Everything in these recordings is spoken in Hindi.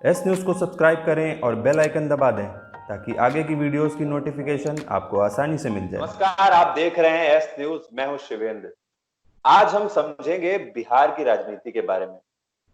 एस न्यूज़ को सब्सक्राइब करें और बेल आइकन दबा दें ताकि आगे की वीडियोस की नोटिफिकेशन आपको आसानी से मिल जाए। नमस्कार, आप देख रहे हैं एस न्यूज। मैं हूं शिवेंद्र। आज हम समझेंगे बिहार की राजनीति के बारे में।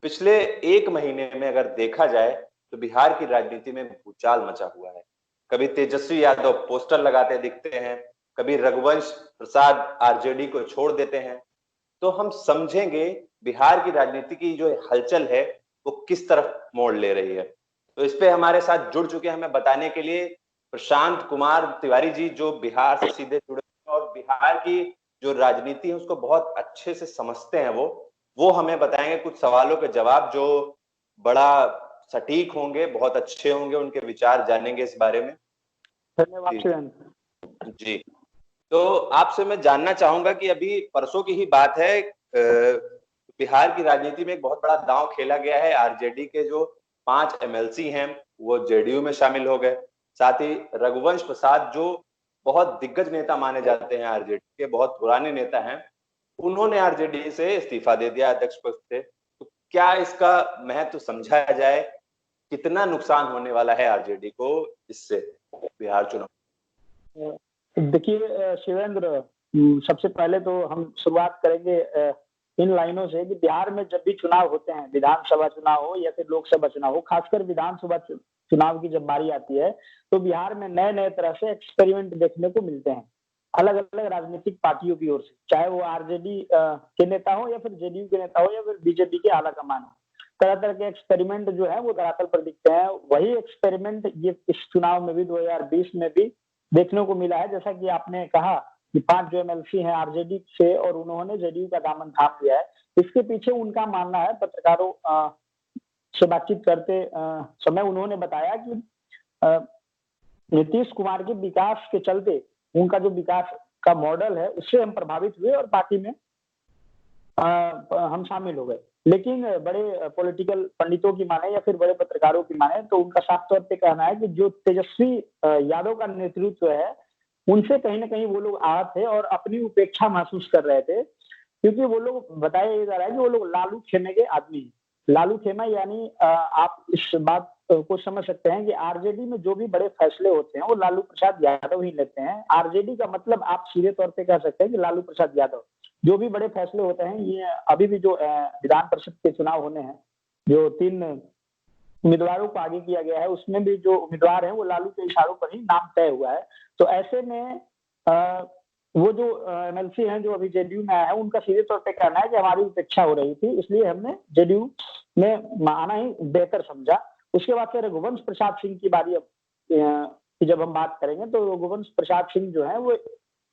पिछले एक महीने में अगर देखा जाए तो बिहार की राजनीति में भूचाल मचा हुआ है। कभी तेजस्वी यादव पोस्टर लगाते दिखते हैं, कभी रघुवंश प्रसाद आरजेडी को छोड़ देते हैं। तो हम समझेंगे बिहार की राजनीति की जो हलचल है वो किस तरफ मोड़ ले रही है। तो इस पे हमारे साथ जुड़ चुके हैं हमें बताने के लिए प्रशांत कुमार तिवारी जी, जो बिहार से सीधे जुड़े हैं और बिहार की जो राजनीति है उसको बहुत अच्छे से समझते हैं। वो हमें बताएंगे कुछ सवालों के जवाब जो बड़ा सटीक होंगे, बहुत अच्छे होंगे, उनके विचार जानेंगे इस बारे में। धन्यवाद जी, तो आपसे मैं जानना चाहूंगा कि अभी परसों की ही बात है, बिहार की राजनीति में एक बहुत बड़ा दांव खेला गया है। आरजेडी के जो 5 एमएलसी हैं वो जेडीयू में शामिल हो गए। साथ ही रघुवंश प्रसाद, जो बहुत दिग्गज नेता माने जाते हैं, आरजेडी के बहुत पुराने नेता हैं, उन्होंने आरजेडी से इस्तीफा दे दिया अध्यक्ष पद से। तो क्या इसका महत्व समझा जाए, कितना नुकसान होने वाला है आरजेडी को इससे बिहार चुनाव? देखिए शिवेंद्र, सबसे पहले तो हम शुरुआत करेंगे इन लाइनों से कि बिहार में जब भी चुनाव होते हैं, विधानसभा चुनाव हो या फिर लोकसभा चुनाव हो, खासकर विधानसभा चुनाव की जब बारी आती है तो बिहार में नए नए तरह से एक्सपेरिमेंट देखने को मिलते हैं अलग अलग राजनीतिक पार्टियों की ओर से, चाहे वो आरजेडी के नेता हो या फिर जेडीयू के नेता हो या फिर बीजेपी के आला कमान हो। तरह तरह के एक्सपेरिमेंट जो है वो धरातल पर दिखते हैं। वही एक्सपेरिमेंट ये इस चुनाव में भी 2020 में भी देखने को मिला है। जैसा कि आपने कहा कि 5 जो एमएलसी हैं आरजेडी से और उन्होंने जेडीयू का दामन थाम लिया है। इसके पीछे उनका मानना है, पत्रकारों से बातचीत करते समय उन्होंने बताया कि नीतीश कुमार के विकास के चलते उनका जो विकास का मॉडल है उससे हम प्रभावित हुए और पार्टी में हम शामिल हो गए। लेकिन बड़े पॉलिटिकल पंडितों की माने या फिर बड़े पत्रकारों की माने तो उनका साफ तौर पे कहना है कि जो तेजस्वी यादव का नेतृत्व है उनसे कहीं ना कहीं वो लोग आहत थे और अपनी उपेक्षा महसूस कर रहे थे, क्योंकि वो लोग बताया जा रहा है कि वो लोग लालू खेमे के आदमी हैं। लालू खेमा यानी आप इस बात को समझ सकते हैं कि आरजेडी में जो भी बड़े फैसले होते हैं वो लालू प्रसाद यादव ही लेते हैं। आरजेडी का मतलब आप सीधे तौर पे कह सकते हैं कि लालू प्रसाद यादव जो भी बड़े फैसले होते हैं, ये अभी भी जो विधान परिषद के चुनाव होने हैं, जो 3 उम्मीदवारों को आगे किया गया है उसमें भी जो उम्मीदवार हैं वो लालू के इशारों पर ही नाम तय हुआ है। तो ऐसे में वो जो एमएलसी हैं जो अभी जेडीयू में आया है उनका सीधे तौर पे कहना है कि हमारी उपेक्षा हो रही थी, इसलिए हमने जेडीयू में आना ही बेहतर समझा। उसके बाद से रघुवंश प्रसाद सिंह की बारी की जब हम बात करेंगे तो रघुवंश प्रसाद सिंह जो है वो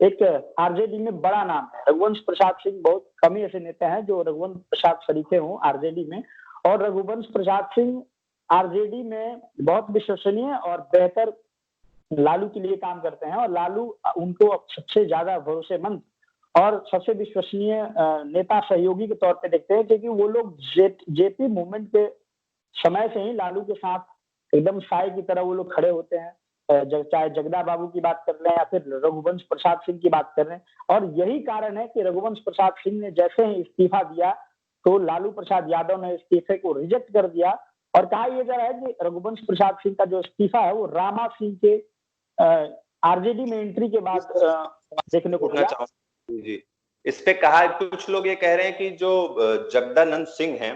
एक आरजेडी में बड़ा नाम है। रघुवंश प्रसाद सिंह बहुत कम ही ऐसे नेता हैं जो रघुवंश प्रसाद शरीके हों आरजेडी में, और रघुवंश प्रसाद सिंह आरजेडी में बहुत विश्वसनीय और बेहतर लालू के लिए काम करते हैं और लालू उनको सबसे ज्यादा भरोसेमंद और सबसे विश्वसनीय नेता सहयोगी के तौर पे देखते हैं, क्योंकि वो लोग जेपी मूवमेंट के समय से ही लालू के साथ एकदम साय की तरह वो लोग खड़े होते हैं। चाहे जगदा बाबू की बात कर लें या फिर रघुवंश प्रसाद सिंह की बात कर लें, और यही कारण है कि रघुवंश प्रसाद सिंह ने जैसे ही इस्तीफा दिया तो लालू प्रसाद यादव ने इस्तीफे को रिजेक्ट कर दिया और कहा यह जा रहा है कि रघुवंश प्रसाद सिंह का जो इस्तीफा है वो रामा सिंह के आरजेडी में एंट्री के बाद देखने को मिला। जी, इस पे कहा, कुछ लोग ये कह रहे हैं कि जो जगदानंद सिंह हैं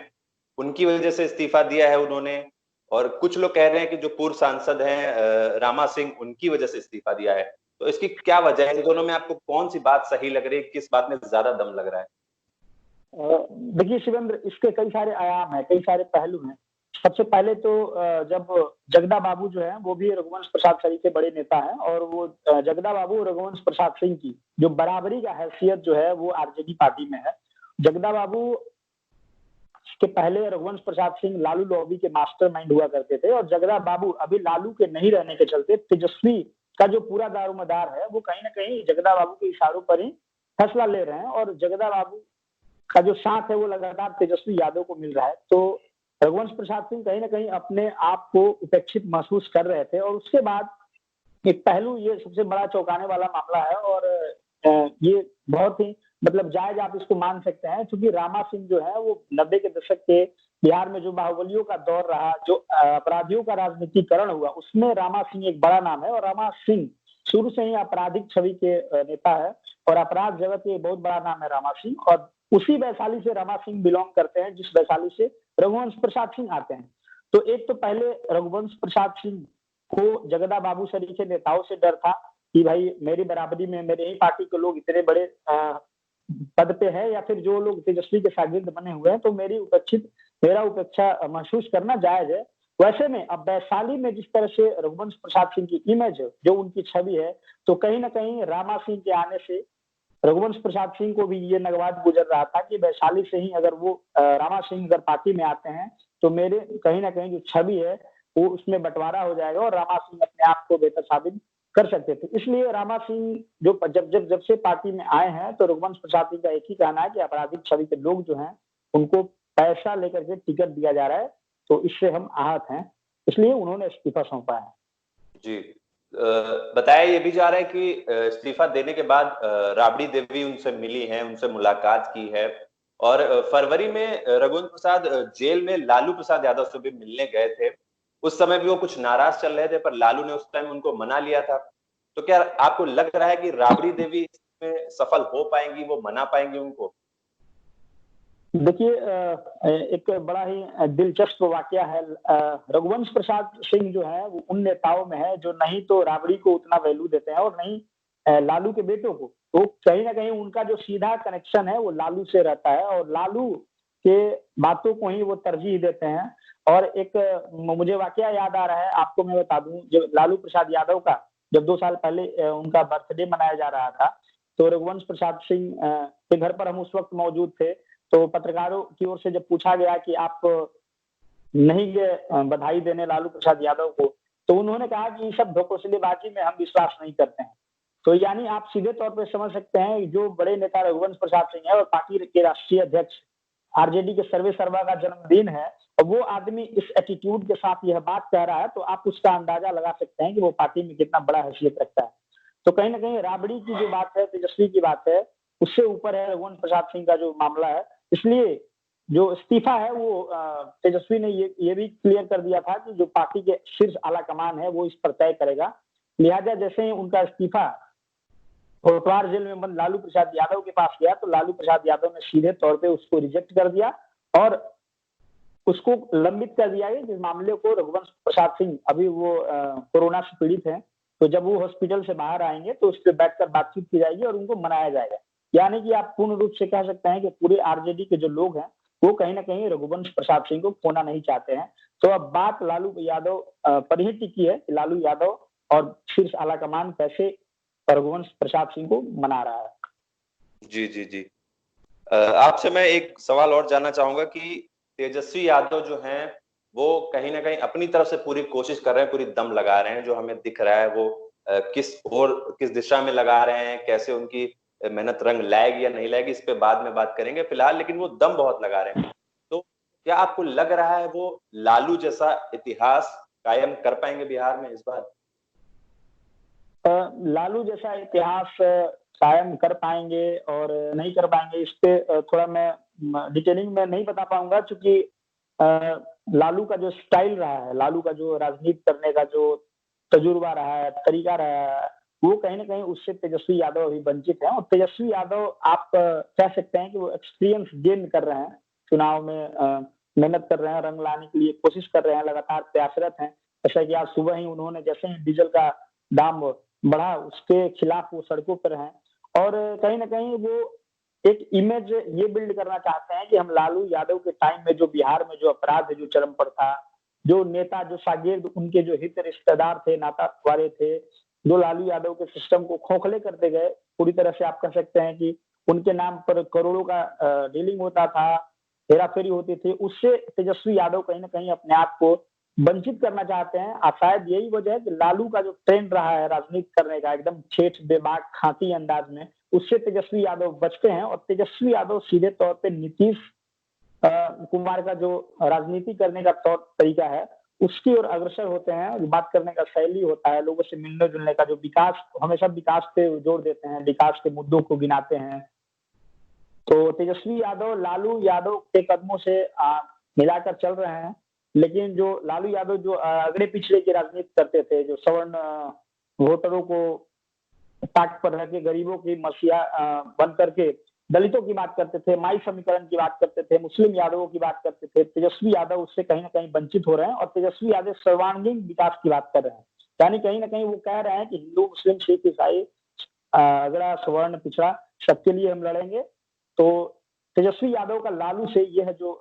उनकी वजह से इस्तीफा दिया है उन्होंने, और कुछ लोग कह रहे हैं कि जो पूर्व सांसद हैं रामा सिंह, उनकी वजह से इस्तीफा दिया है। तो इसकी क्या वजह है? इन दोनों में आपको कौन सी बात सही लग रही है, किस बात में ज्यादा दम लग रहा है? देखिए शिवेंद्र, इसके कई सारे आयाम हैं, कई सारे पहलू हैं। सबसे पहले तो जब जगदा बाबू जो है वो भी रघुवंश प्रसाद सिंह के बड़े नेता हैं और वो जगदा बाबू रघुवंश प्रसाद सिंह की जो बराबरी का हैसियत जो है वो आरजेडी पार्टी में है। जगदा बाबू के पहले रघुवंश प्रसाद सिंह लालू लॉबी के मास्टरमाइंड हुआ करते थे और जगदा बाबू अभी लालू के नहीं रहने के चलते तेजस्वी का जो पूरा दारोमदार है वो कहीं ना कहीं जगदा बाबू के इशारों पर ही फैसला ले रहे हैं और जगदा बाबू का जो साथ है वो लगातार तेजस्वी यादव को मिल रहा है। तो रघुवंश प्रसाद सिंह कहीं ना कहीं अपने आप को उपेक्षित महसूस कर रहे थे। और उसके बाद एक पहलू, ये सबसे बड़ा चौंकाने वाला मामला है और ये बहुत ही मतलब जायज आप इसको मान सकते हैं, क्योंकि रामा सिंह जो है वो 90 के दशक के बिहार में जो बाहुबलियों का दौर रहा, जो अपराधियों का राजनीतिकरण हुआ, उसमें रामा सिंह एक बड़ा नाम है। और रामा सिंह शुरू से ही आपराधिक छवि के नेता है और अपराध जगत के बहुत बड़ा नाम है रामा सिंह। और उसी वैशाली से रामा सिंह बिलोंग करते हैं जिस वैशाली से रघुवंश प्रसाद सिंह आते हैं। तो एक तो पहले रघुवंश प्रसाद सिंह को जगदा बाबू सरीखे नेताओं से डर था कि भाई मेरी बराबरी में मेरे ही पार्टी के लोग इतने बड़े पद पे है, या फिर जो लोग तेजस्वी के शागिर्द बने हुए हैं, तो मेरा उपेक्षा महसूस करना जायज है। वैसे में अब वैशाली में जिस तरह से रघुवंश प्रसाद सिंह की इमेज है, जो उनकी छवि है, तो कहीं ना कहीं रामा सिंह के आने से रघुवंश प्रसाद सिंह को भी ये नगवाद गुजर रहा था कि वैशाली से ही अगर वो रामा सिंह अगर पार्टी में आते हैं तो मेरे कहीं ना कहीं जो छवि है वो उसमें बंटवारा हो जाएगा और रामा सिंह अपने आप को बेहतर साबित कर सकते थे। इसलिए रामा सिंह जो जब से पार्टी में आए हैं, तो रघुवंश प्रसाद सिंह का एक ही कहना है कि आपराधिक छवि के लोग जो हैं उनको पैसा लेकर के टिकट दिया जा रहा है, तो इससे हम आहत हैं, इसलिए उन्होंने इस्तीफा सौंपा है। जी। बताया ये भी जा रहा है कि इस्तीफा देने के बाद राबड़ी देवी उनसे मिली हैं, उनसे मुलाकात की है और फरवरी में रघुवंश प्रसाद जेल में लालू प्रसाद यादव से भी मिलने गए थे। उस समय भी वो कुछ नाराज चल रहे थे, पर लालू ने उस टाइम उनको मना लिया था। तो क्या आपको लग रहा है कि राबड़ी देवी इसमें सफल हो पाएंगी, वो मना पाएंगी उनको? देखिए, एक बड़ा ही दिलचस्प वाकया है। रघुवंश प्रसाद सिंह जो है वो उन नेताओं में है जो नहीं तो राबड़ी को उतना वैल्यू देते हैं और नहीं लालू के बेटों को। तो कहीं ना कहीं उनका जो सीधा कनेक्शन है वो लालू से रहता है और लालू के बातों को ही वो तरजीह देते हैं। और एक मुझे वाकया याद आ रहा है, आपको मैं बता दूं, जब लालू प्रसाद यादव का जब 2 साल पहले उनका बर्थडे मनाया जा रहा था, तो रघुवंश प्रसाद सिंह के घर पर हम उस वक्त मौजूद थे। तो पत्रकारों की ओर से जब पूछा गया कि आप नहीं गए बधाई देने लालू प्रसाद यादव को, तो उन्होंने कहा कि ये सब ढकोसलेबाजी में हम विश्वास नहीं करते हैं। तो यानी आप सीधे तौर पर समझ सकते हैं, जो बड़े नेता रघुवंश प्रसाद सिंह है और पार्टी के राष्ट्रीय अध्यक्ष आरजेडी के सर्वे सर्वा का जन्मदिन है, और वो आदमी इस एटीट्यूड के साथ यह बात कह रहा है, तो आप उसका अंदाजा लगा सकते हैं कि वो पार्टी में कितना बड़ा हैसियत रखता है। तो कहीं ना कहीं राबड़ी की जो बात है, तेजस्वी की बात है, उससे ऊपर है रघुवंश प्रसाद सिंह का जो मामला है। इसलिए जो इस्तीफा है वो तेजस्वी ने ये भी क्लियर कर दिया था कि जो पार्टी के शीर्ष आला कमान है वो इस पर तय करेगा। लिहाजा जैसे ही उनका इस्तीफा कोतवाल जेल में बंद लालू प्रसाद यादव के पास गया, तो लालू प्रसाद यादव ने सीधे तौर पे उसको रिजेक्ट कर दिया और उसको लंबित कर दिया है। जिस मामले को रघुवंश प्रसाद सिंह अभी वो कोरोना से पीड़ित हैं, तो जब वो हॉस्पिटल से बाहर आएंगे तो उस पर बैठकर बातचीत की जाएगी और उनको मनाया जाएगा। यानी कि आप पूर्ण रूप से कह सकते हैं कि पूरे आरजेडी के जो लोग हैं वो कहीं ना कहीं रघुवंश प्रसाद सिंह को खोना नहीं चाहते हैं। तो अब बात लालू यादव पर ही टिकी है कि लालू यादव और शीर्ष आलाकमान कैसे रघुवंश प्रसाद सिंह को मना रहा है। जी जी जी। आपसे मैं एक सवाल और जानना चाहूंगा कि तेजस्वी यादव जो हैं वो कहीं ना कहीं अपनी तरफ से पूरी कोशिश कर रहे हैं, पूरी दम लगा रहे हैं। जो हमें दिख रहा है वो किस दिशा में लगा रहे हैं, कैसे उनकी मेहनत रंग लाएगी या नहीं लाएगी, इस पे बाद में बात करेंगे। फिलहाल लेकिन वो दम बहुत लगा रहे हैं। तो क्या आपको लग रहा है वो लालू जैसा इतिहास कायम कर पाएंगे बिहार में इस बार? लालू जैसा इतिहास कायम कर पाएंगे और नहीं कर पाएंगे, इस पे थोड़ा मैं डिटेलिंग में नहीं बता पाऊंगा, क्योंकि लालू का जो स्टाइल रहा है, लालू का जो राजनीति करने का जो तजुर्बा रहा है, तरीका रहा है, वो कहीं ना कहीं उससे तेजस्वी यादव अभी वंचित है। और तेजस्वी यादव आप कह सकते हैं कि वो एक्सपीरियंस गेन कर रहे हैं, चुनाव में मेहनत कर रहे हैं, रंग लाने के लिए कोशिश कर रहे हैं, लगातार प्रयासरत हैं। जैसा कि आज सुबह ही उन्होंने जैसे ही डीजल का दाम बढ़ा उसके खिलाफ वो सड़कों पर हैं और कहीं ना कहीं वो एक इमेज ये बिल्ड करना चाहते हैं कि हम लालू यादव के टाइम में जो बिहार में जो अपराध जो चरम पर था, जो नेता जो शागिर्द उनके जो हित रिश्तेदार थे, नाता वाले थे, जो लालू यादव के सिस्टम को खोखले करते गए, पूरी तरह से आप कह सकते हैं कि उनके नाम पर करोड़ों का डीलिंग होता था, हेराफेरी होती थी, उससे तेजस्वी यादव कहीं ना कहीं अपने आप को वंचित करना चाहते हैं। शायद यही वजह है कि लालू का जो ट्रेंड रहा है राजनीति करने का एकदम ठेठ बेबाक खाती अंदाज में, उससे तेजस्वी यादव बचते हैं और तेजस्वी यादव सीधे तौर पे नीतीश कुमार का जो राजनीति करने का तौर तरीका है उसकी ओर अग्रसर होते हैं। बात करने का शैली होता है, लोगों से मिलने जुलने का जो विकास, हमेशा विकास पे जोर देते हैं, विकास के मुद्दों को गिनाते हैं, तो तेजस्वी यादव लालू यादव के कदमों से मिलाकर चल रहे हैं, लेकिन जो लालू यादव जो अगड़े पिछड़े की राजनीति करते थे, जो सवर्ण वोटरों को ताक पर रख के गरीबों की मसीहा बन करके दलितों की बात करते थे, माई समीकरण की बात करते थे, मुस्लिम यादवों की बात करते थे, तेजस्वी यादव उससे कहीं ना कहीं वंचित हो रहे हैं और तेजस्वी यादव सर्वांगीण विकास की बात कर रहे हैं। यानी कहीं ना कहीं वो कह रहे हैं कि हिंदू मुस्लिम सिख ईसाई अगड़ा सवर्ण पिछड़ा सबके लिए हम लड़ेंगे। तो तेजस्वी यादव का लालू से यह जो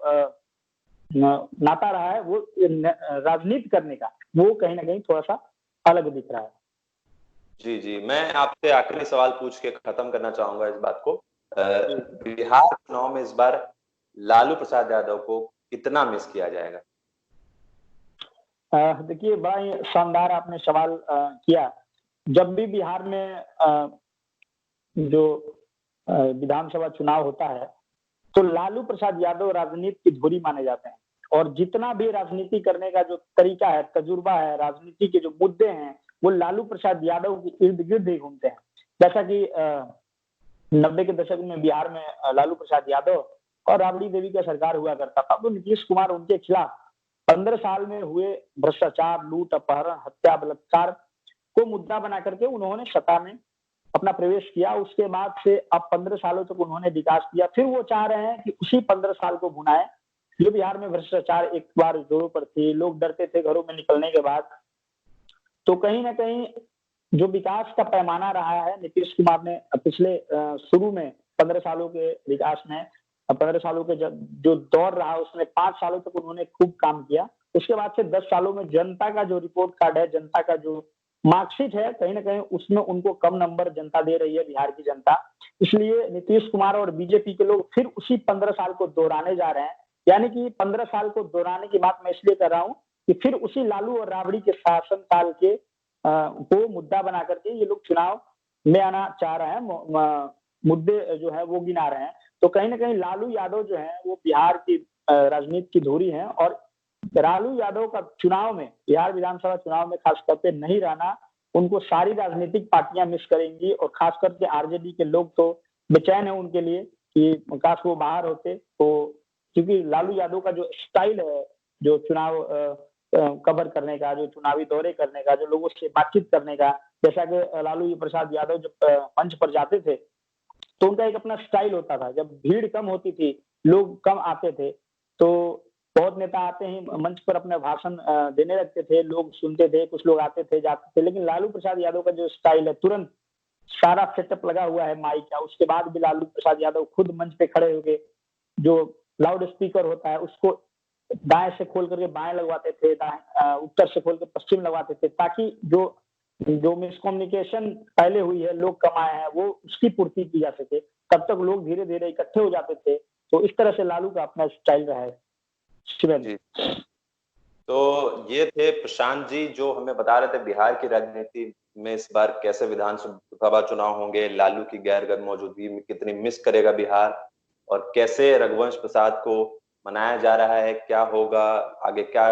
नाता रहा है वो राजनीति करने का, वो कहीं ना कहीं थोड़ा सा अलग दिख रहा है। जी जी, मैं आपसे आखिरी सवाल पूछ के खत्म करना चाहूंगा इस बात को। बिहार चुनाव में इस बार लालू प्रसाद यादव को कितना मिस किया जाएगा? देखिए, बड़ा ही शानदार आपने सवाल किया। जब भी बिहार में जो विधानसभा चुनाव होता है तो लालू प्रसाद यादव राजनीति की धुरी माने जाते हैं और जितना भी राजनीति करने का जो तरीका है, तजुर्बा है, राजनीति के जो मुद्दे हैं, वो लालू प्रसाद यादव के इर्द गिर्द ही घूमते हैं। जैसा कि 90 के दशक में बिहार में लालू प्रसाद यादव और राबड़ी देवी का सरकार हुआ करता था, तो नीतीश कुमार उनके खिलाफ 15 साल में हुए भ्रष्टाचार, लूट, अपहरण, हत्या, बलात्कार को मुद्दा बना करके उन्होंने सत्ता में अपना प्रवेश किया। उसके बाद से अब 15 सालों तक उन्होंने विकास किया। फिर वो चाह रहे हैं कि उसी 15 साल को भुनाए। जो बिहार में भ्रष्टाचार एक बार जोरों पर थी, लोग डरते थे घरों में निकलने के बाद। तो कहीं ना कहीं जो विकास का पैमाना रहा है, नीतीश कुमार ने पिछले शुरू में 15 सालों के विकास में 15 सालों के जो दौर रहा उसमें 5 सालों तक उन्होंने खूब काम किया। उसके बाद से 10 सालों में जनता का जो रिपोर्ट कार्ड है, जनता का जो मार्कशीट है, कहीं ना कहीं उसमें उनको कम नंबर जनता दे रही है, बिहार की जनता। इसलिए नीतीश कुमार और बीजेपी के लोग फिर उसी 15 साल को दोहराने जा रहे हैं। यानी कि 15 साल को दोहराने की बात मैं इसलिए कर रहा हूँ कि फिर उसी लालू और राबड़ी के शासन काल के को मुद्दा बना करके ये लोग चुनाव में आना चाह रहे हैं, मुद्दे जो है वो गिना रहे हैं। तो कहीं ना कहीं लालू यादव जो है वो बिहार की राजनीति की धुरी है और लालू यादव का चुनाव में, बिहार विधानसभा चुनाव में खास करके नहीं रहना उनको सारी राजनीतिक पार्टियां मिस करेंगी और खास करके आरजेडी के लोग तो बेचैन है उनके लिए कि काश वो बाहर होते। तो क्योंकि लालू यादव का जो स्टाइल है, जो चुनाव कवर करने का, जो चुनावी दौरे करने का, जो लोगों से बातचीत करने का, जैसा कि लालू प्रसाद यादव जब मंच पर जाते थे तो उनका एक अपना स्टाइल होता था। जब भीड़ कम होती थी, लोग कम आते थे, तो बहुत नेता आते ही मंच पर अपने भाषण देने लगते थे, लोग सुनते थे, कुछ लोग आते थे जाते थे। लेकिन लालू प्रसाद यादव का जो स्टाइल है, तुरंत सारा सेटअप लगा हुआ है माइक का, उसके बाद भी लालू प्रसाद यादव खुद मंच पे खड़े होके जो लाउड स्पीकर होता है उसको दाएं से खोल करके बाएं लगवाते थे, उत्तर से खोल के पश्चिम लगवाते थे, ताकि जो जो मिसकम्युनिकेशन पहले हुई है, लोग कमाए हैं, वो उसकी पूर्ति की जा सके। तब तक लोग धीरे धीरे इकट्ठे हो जाते थे। तो इस तरह से लालू का अपना स्टाइल रहा है। जी। तो ये थे प्रशांत जी जो हमें बता रहे थे बिहार की राजनीति में इस बार कैसे विधानसभा चुनाव होंगे, लालू की गैर मौजूदगी में कितनी मिस करेगा बिहार और कैसे रघुवंश प्रसाद को मनाया जा रहा है, क्या होगा आगे, क्या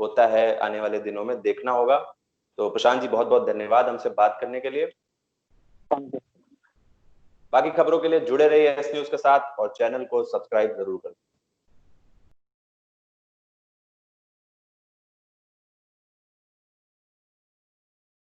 होता है आने वाले दिनों में देखना होगा। तो प्रशांत जी बहुत बहुत धन्यवाद हमसे बात करने के लिए। बाकी खबरों के लिए जुड़े रहिए एस न्यूज के साथ और चैनल को सब्सक्राइब जरूर करें।